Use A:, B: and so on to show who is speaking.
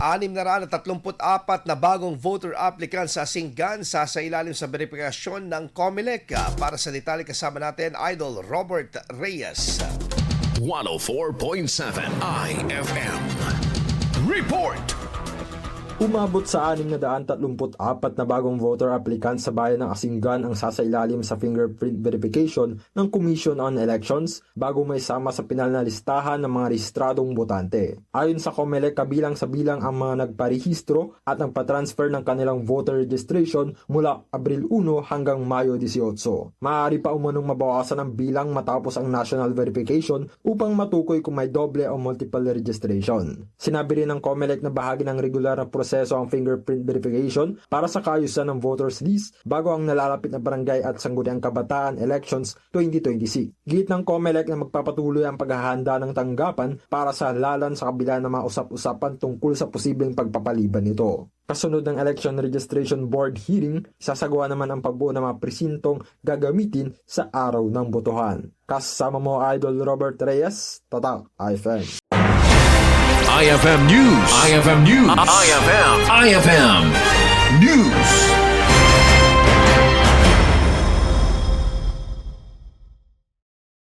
A: 634 na bagong voter applicants sa Singgan sa ilalim sa verifikasyon ng COMELEC. Para sa detalye kasama natin, Idol Robert Reyes.
B: 104.7 IFM Report.
C: Umabot sa 634 na bagong voter applicants sa bayan ng Asinggan ang sasailalim sa fingerprint verification ng Commission on Elections bago may sama sa pinal na listahan ng mga rehistradong botante. Ayon sa COMELEC, kabilang sa bilang ang mga nagparehistro at nagpatransfer ng kanilang voter registration mula Abril 1 hanggang Mayo 18. Maaari pa umanong mabawasan ang bilang matapos ang national verification upang matukoy kung may doble o multiple registration. Sinabi rin ng COMELEC na bahagi ng regular na proseso ang fingerprint verification para sa kaayusan ng voters list bago ang nalalapit na barangay at sangguniang kabataan elections 2026. Git ng COMELEC na magpapatuloy ang paghahanda ng tanggapan para sa halalan sa kabila ng mga usap-usapan tungkol sa posibleng pagpapaliban nito. Kasunod ng Election Registration Board hearing, sasagawa naman ang pagbuo ng mga presintong gagamitin sa araw ng botohan. Kasama mo, Idol Robert Reyes, Tatak IFM.
B: IFM News. IFM News. IFM.